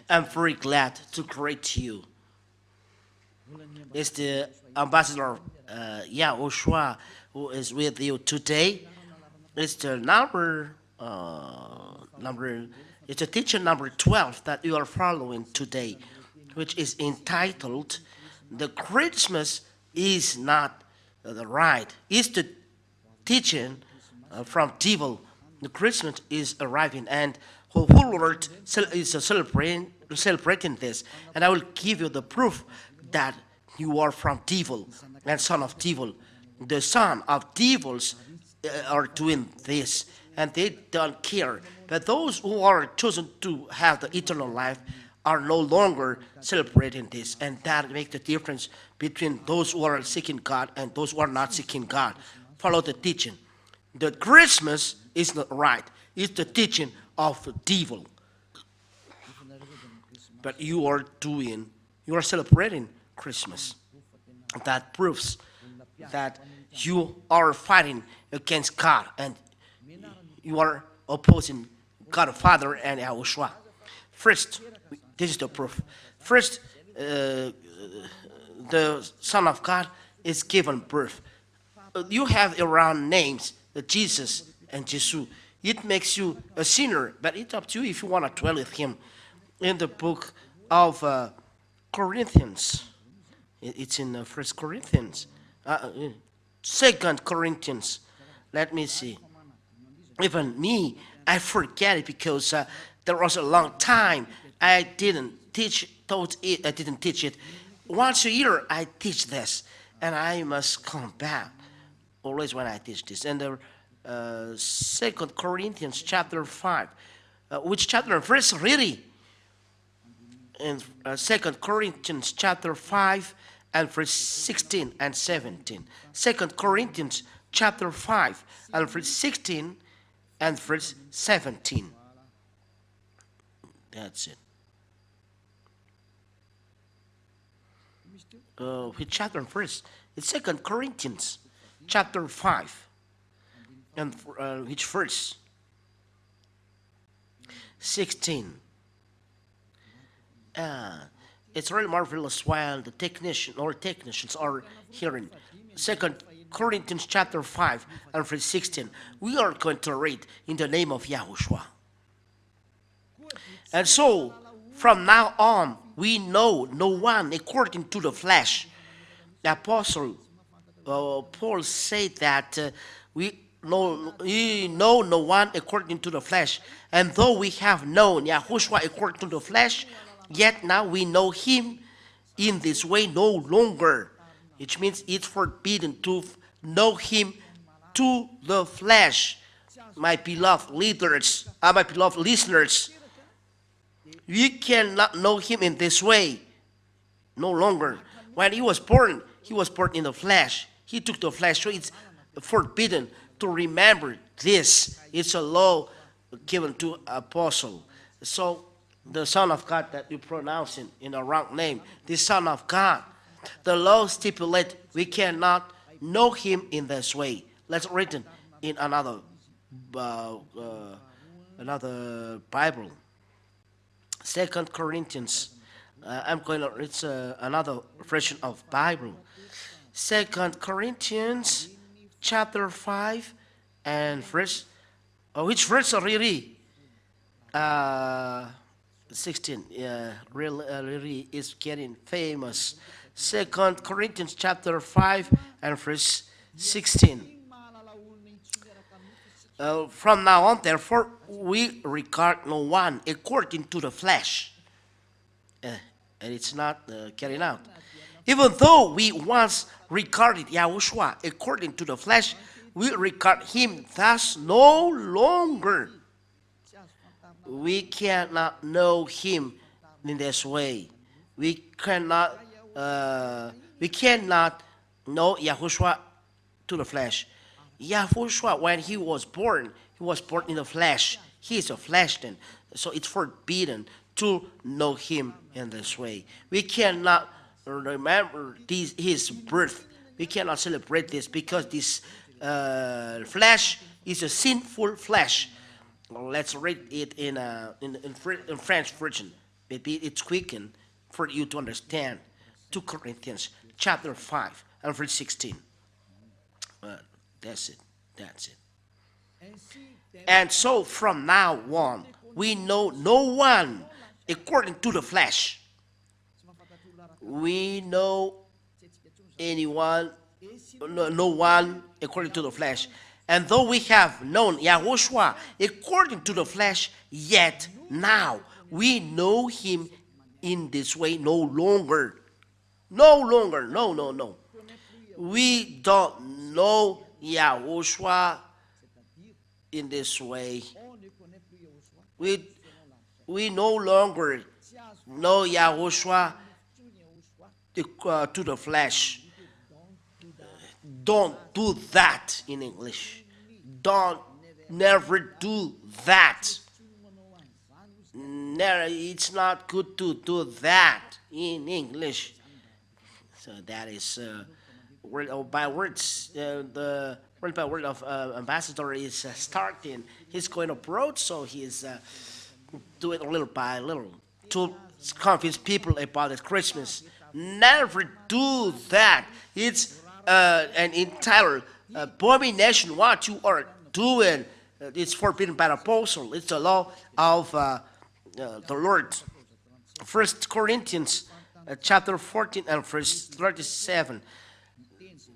I'm very glad to greet you. It's the ambassador YAHOSHUAH who is with you today. It's the number. It's a teacher number 12 that you are following today, which is entitled "The Christmas is not the right." It's the teaching from devil. The Christmas is arriving, and whole world is celebrating this. And I will give you the proof that you are from devil and son of devil. The son of devils are doing this, and they don't care. But those who are chosen to have the eternal life are no longer celebrating this, and that makes the difference between those who are seeking God and those who are not seeking God. Follow the teaching. The Christmas is not right. It's the teaching of the devil. But you are celebrating Christmas. That proves that you are fighting against God and you are opposing God the Father and YAHOSHUAH. First, this is the proof. First, the Son of God is given birth. You have around names, Jesus and Jesus. It makes you a sinner, but it's up to you if you want to dwell with him. In the book of Corinthians, it's in First Corinthians, Second Corinthians. Let me see. Even me, I forget it because there was a long time I didn't teach it. I didn't teach it. Once a year I teach this, and I must come back always when I teach this. And the Second Corinthians chapter 5, which chapter and verse really? In Second Corinthians chapter 5 and verse 16 and 17. Second Corinthians chapter 5 and verse 16 and verse 17. That's it. Which chapter and verse? It's Second Corinthians chapter 5 and which verse? 16. It's really marvelous while the technicians are hearing. Second Corinthians chapter 5 and verse 16. We are going to read in the name of YAHOSHUAH. And so, from now on, we know no one according to the flesh. The apostle Paul said that we know no one according to the flesh. And though we have known YAHOSHUAH according to the flesh, yet now we know him in this way no longer. Which means it's forbidden to know him to the flesh. My beloved leaders, my beloved listeners, we cannot know him in this way no longer. When he was born in the flesh. He took the flesh, so it's forbidden to remember this. It's a law given to apostle. So the Son of God that you pronounce in the wrong name, the Son of God, the law stipulates we cannot know him in this way. Let's read it in another Bible. Second Corinthians. I'm going to read another version of Bible. Second Corinthians chapter 5 and verse. Which verse really? 16. Yeah, really is getting famous. Second Corinthians chapter 5 and verse 16. From now on, therefore, we regard no one according to the flesh. And it's not carrying out. Even though we once regarded YAHOSHUAH according to the flesh, we regard him thus no longer. We cannot know him in this way. We cannot know YAHOSHUAH to the flesh. YAHOSHUAH, when he was born in the flesh. He is a flesh then. So it's forbidden to know him in this way. We cannot remember his birth. We cannot celebrate this because this flesh is a sinful flesh. Let's read it in French version. Maybe it's quicken for you to understand. 2 Corinthians chapter 5 and verse 16. Uh, that's it. That's it. And so from now on, we know no one according to the flesh. We know anyone, no one according to the flesh. And though we have known YAHOSHUAH according to the flesh, yet now we know him in this way no longer. No longer. No, no, no. We don't know YAHOSHUAH in this way. We no longer know YAHOSHUAH to the flesh. Don't do that in English. Don't never do that. Never, it's not good to do that in English. So that is word by words. The word by word of ambassador is starting. He's going abroad, so he's doing little by little to convince people about the Christmas. Never do that. It's an entire abomination what you are doing. It's forbidden by the apostle. It's the law of the Lord. 1 Corinthians chapter 14 and verse 37.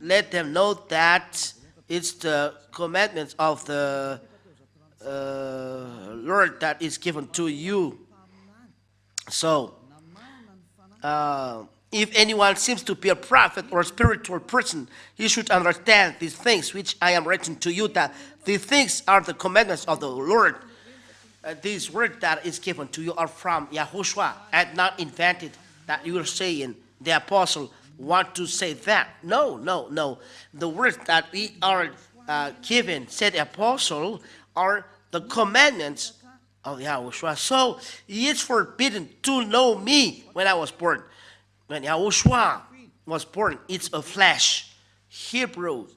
Let them know that it's the commandments of the Lord that is given to you. So, if anyone seems to be a prophet or a spiritual person, he should understand these things which I am writing to you, that these things are the commandments of the Lord. These words that is given to you are from YAHOSHUAH and not invented, that you are saying the apostle want to say that. No, no, no. The words that we are given, said the apostle, are the commandments of YAHOSHUAH. So it's forbidden to know me when I was born. When YAHOSHUAH was born, it's a flesh. Hebrew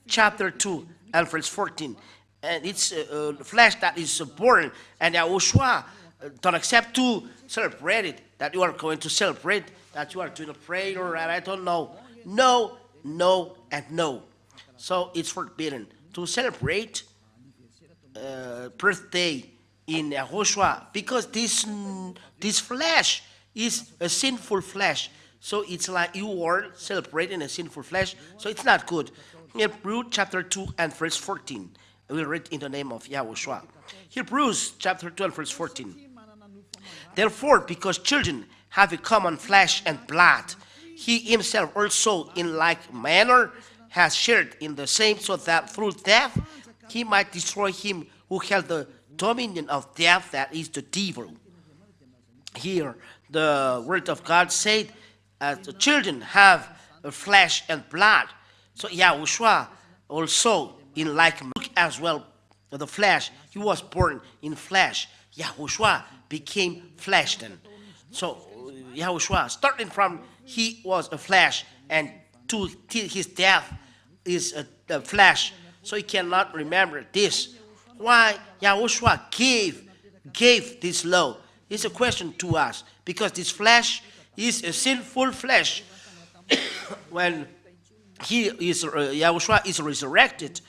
chapter 2 and verse 14. And it's a flesh that is born. And YAHOSHUAH don't accept to celebrate it, that you are going to celebrate, that you are doing a prayer, and I don't know. No, no, and no. So it's forbidden to celebrate birthday in YAHOSHUAH, because this flesh is a sinful flesh. So it's like you are celebrating a sinful flesh. So it's not good. Hebrews chapter 2 and verse 14. We read in the name of YAHOSHUAH. Hebrews chapter 2 and verse 14. Therefore, because children have a common flesh and blood, he himself also in like manner has shared in the same, so that through death he might destroy him who held the dominion of death, that is the devil. Here, the word of God said, the children have flesh and blood. So YAHOSHUAH also in like look as well, the flesh. He was born in flesh. YAHOSHUAH became flesh then. So YAHOSHUAH, starting from he was a flesh, and to his death is a flesh. So he cannot remember this. Why YAHOSHUAH gave this law? It's a question to us, because this flesh is a sinful flesh. When YAHOSHUAH is resurrected,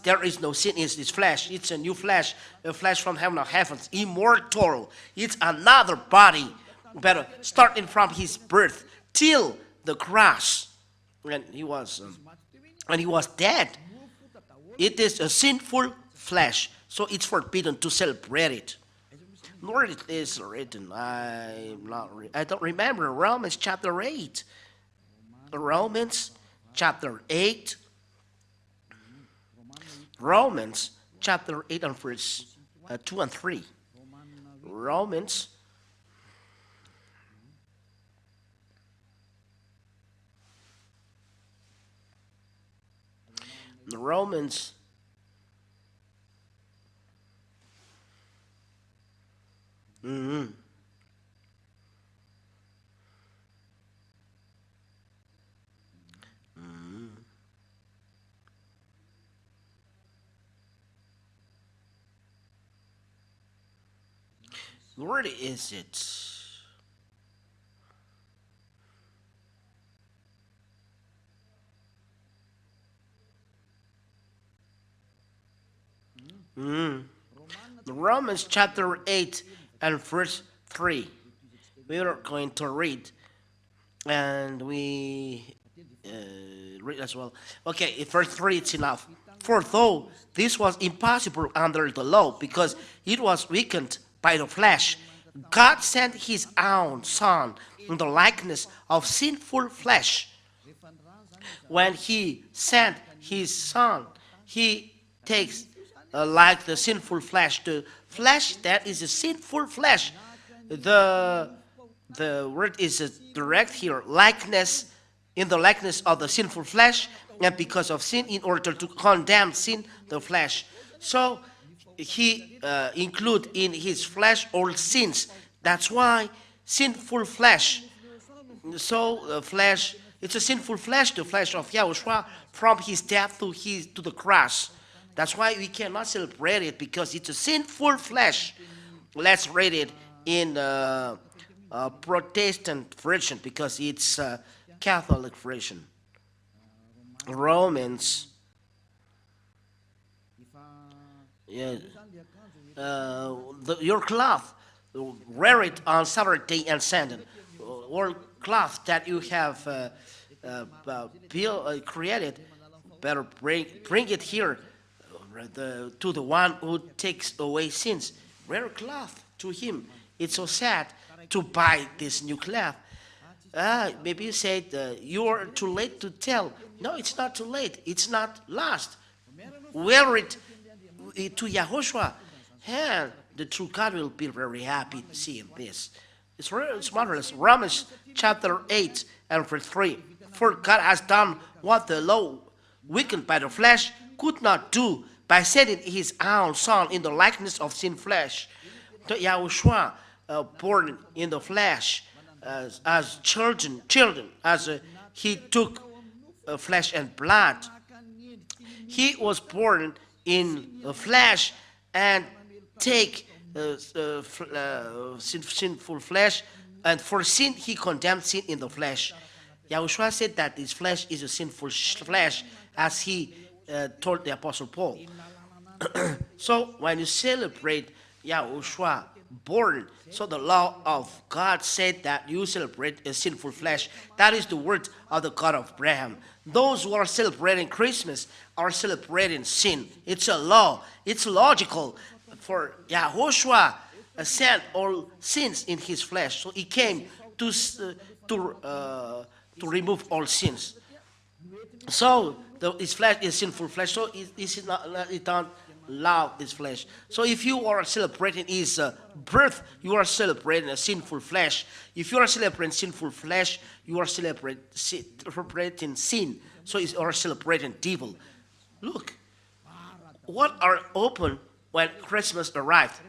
there is no sin in this flesh. It's a new flesh, a flesh from heaven of heavens, immortal. It's another body, but starting from his birth till the cross, when he was dead. It is a sinful flesh, so it's forbidden to celebrate it. Nor it is written. I don't remember. Romans chapter 8. Romans chapter 8. Romans chapter 8 and verse 2 and 3. Romans Romans mm-hmm. Mm-hmm. Where is it? Romans chapter 8 and verse 3. We are going to read, and we read as well. Okay, in verse 3 it's enough. For though this was impossible under the law, because it was weakened by the flesh, God sent his own Son in the likeness of sinful flesh. When he sent his Son, he takes like the sinful flesh, the flesh that is a sinful flesh. The word is direct here, likeness, in the likeness of the sinful flesh, and because of sin, in order to condemn sin, the flesh. So he include in his flesh all sins. That's why sinful flesh. So flesh, it's a sinful flesh, the flesh of YAHOSHUAH, from his death to the cross. That's why we cannot celebrate it, because it's a sinful flesh. Let's read it in Protestant version, because it's a Catholic version. Romans. Yeah. Your cloth, wear it on Saturday and Sunday. Or cloth that you have created, better bring it here to the one who takes away sins. Wear a cloth to him. It's so sad to buy this new cloth. Maybe you said you are too late to tell. No, it's not too late. It's not lost. Wear it to YAHOSHUAH, and the true God will be very happy to see this. It's marvelous. Romans chapter 8 and verse 3. For God has done what the law, weakened by the flesh, could not do, by sending his own Son in the likeness of sin flesh. The YAHOSHUAH, born in the flesh, as children, as he took flesh and blood. He was born in the flesh and take sinful flesh, and for sin he condemned sin in the flesh. YAHOSHUAH said that his flesh is a sinful flesh, as he told the Apostle Paul. So when you celebrate YAHOSHUAH born, so the law of God said that you celebrate a sinful flesh. That is the word of the God of Abraham. Those who are celebrating Christmas are celebrating sin. It's a law. It's logical. For YAHOSHUAH sent all sins in his flesh, so he came to remove all sins. So his flesh is sinful flesh, so it don't love this flesh. So if you are celebrating his birth, you are celebrating a sinful flesh. If you are celebrating sinful flesh, you are celebrating sin. So you are celebrating devil. Look, what are open when Christmas arrived?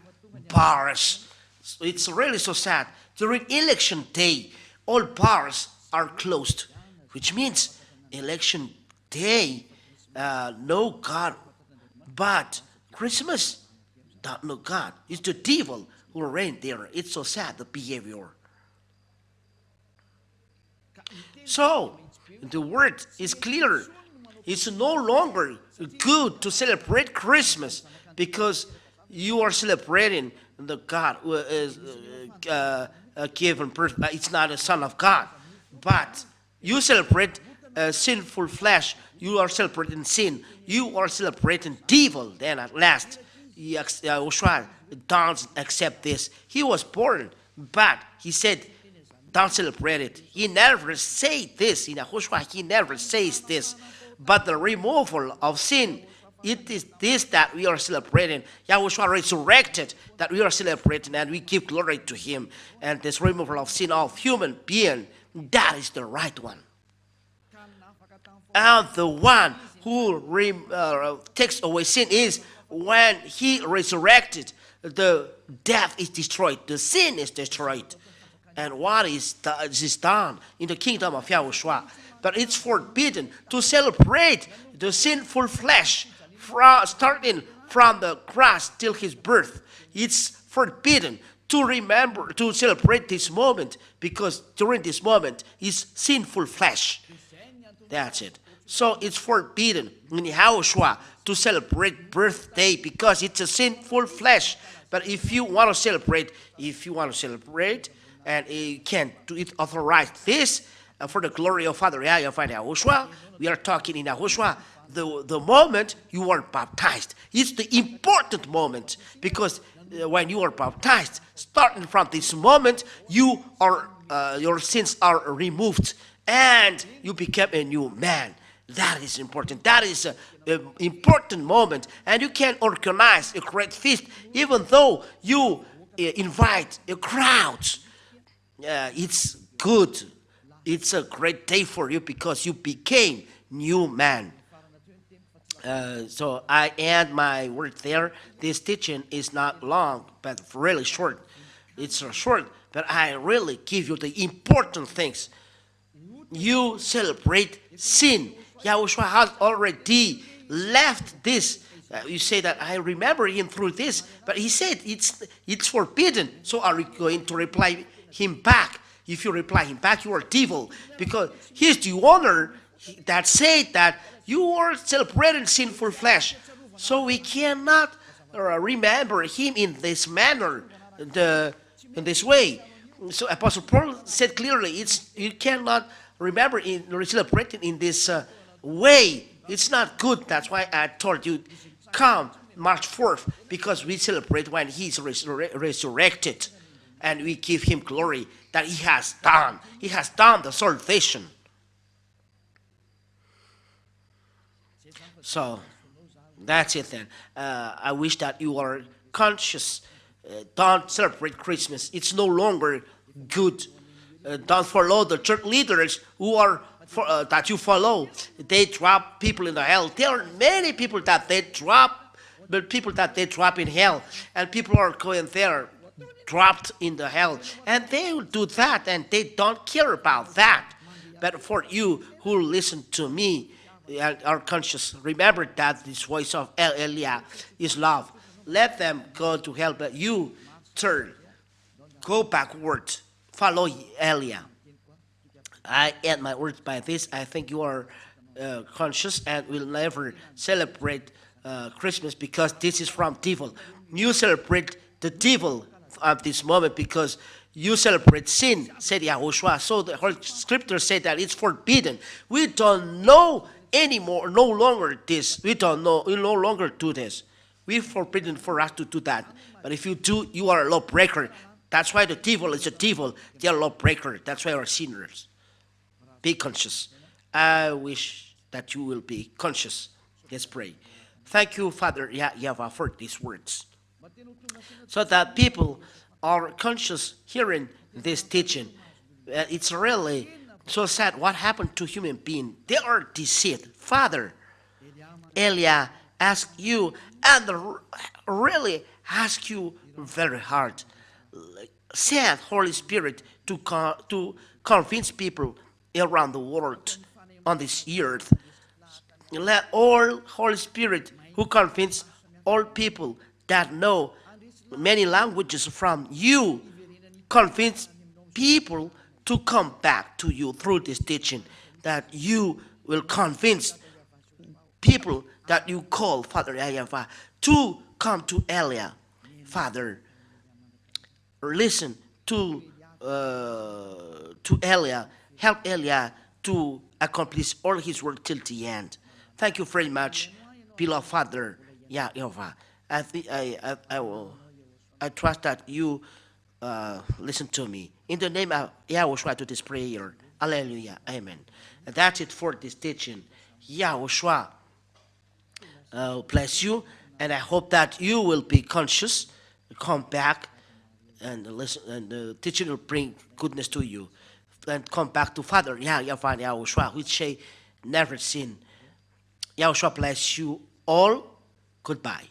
Bars. So it's really so sad. During election day, all bars are closed, which means election day, no God. But Christmas, don't know God. It's the devil who reign there. It's so sad, the behavior. So, the word is clear. It's no longer good to celebrate Christmas because you are celebrating the God who is given birth. It's not a son of God. But you celebrate sinful flesh. You are celebrating sin. You are celebrating devil. Then at last, YAHOSHUAH don't accept this. He was born, but he said, don't celebrate it. He never said this. In YAHOSHUAH, he never says this. But the removal of sin, it is this that we are celebrating. YAHOSHUAH resurrected, that we are celebrating, and we give glory to him. And this removal of sin of human being, that is the right one. And the one who takes away sin is when he resurrected, the death is destroyed, the sin is destroyed. And what is done in the kingdom of YAHOSHUAH? But it's forbidden to celebrate the sinful flesh starting from the cross till his birth. It's forbidden to remember, to celebrate this moment, because during this moment is sinful flesh. That's it. So it's forbidden in YAHOSHUAH to celebrate birthday because it's a sinful flesh. But if you want to celebrate, and you can do it, authorize this for the glory of Father YAHVAH YAHOSHUAH. We are talking in YAHOSHUAH. The moment you are baptized, it's the important moment, because when you are baptized, starting from this moment, you are your sins are removed and you become a new man. That is important. That is an important moment, and you can organize a great feast, even though you invite a crowd. It's good. It's a great day for you because you became new man. So I end my word there. This teaching is not long, but really short. It's short, but I really give you the important things. You celebrate sin. YAHOSHUAH has already left this. You say that I remember him through this, but he said it's forbidden. So are you going to reply him back? If you reply him back, you are devil, because he's the owner that said that you are celebrating sinful flesh. So we cannot remember him in this manner, in this way. So Apostle Paul said clearly, you cannot remember celebrating in this way. It's not good. That's why I told you, come March 4th, because we celebrate when he's resurrected, and we give him glory that he has done. He has done the salvation. So that's it then. I wish that you are conscious. Don't celebrate Christmas. It's no longer good. Don't follow the church leaders who are that you follow. They drop people in the hell. There are many people that they drop, but people that they drop in hell, and people are going there dropped in the hell, and they will do that, and they don't care about that. But for you who listen to me and are conscious, remember that this voice of Elia is love. Let them go to hell, but you turn, go backward, follow Elia. I end my words by this. I think you are conscious and will never celebrate Christmas, because this is from devil. You celebrate the devil at this moment because you celebrate sin, said YAHOSHUAH. So the Holy Scripture said that it's forbidden. We don't know anymore, no longer this. We don't know, we no longer do this. We're forbidden for us to do that. But if you do, you are a lawbreaker. That's why the devil is a devil. They are lawbreaker. That's why we are sinners. Be conscious. I wish that you will be conscious. Let's pray. Thank you, Father YAHVAH, for these words, so that people are conscious hearing this teaching. It's really so sad what happened to human beings. They are deceived. Father, Elia asked you, and really ask you very hard. Send Holy Spirit to convince people around the world on this earth. Let all Holy Spirit who convince all people that know many languages from you, convince people to come back to you through this teaching, that you will convince people that you call Father YAHVAH to come to Elia. Father, listen to Elia, help Elia to accomplish all his work till the end. Thank you very much, beloved Father YAHVAH. I trust that you listen to me. In the name of YAHOSHUAH, to this prayer. Hallelujah. Amen. And that's it for this teaching. YAHOSHUAH bless you. And I hope that you will be conscious, come back, and listen, and the teaching will bring goodness to you. And come back to Father YAHVAH YAHOSHUAH, which say never sin. YAHOSHUAH bless you all. Goodbye.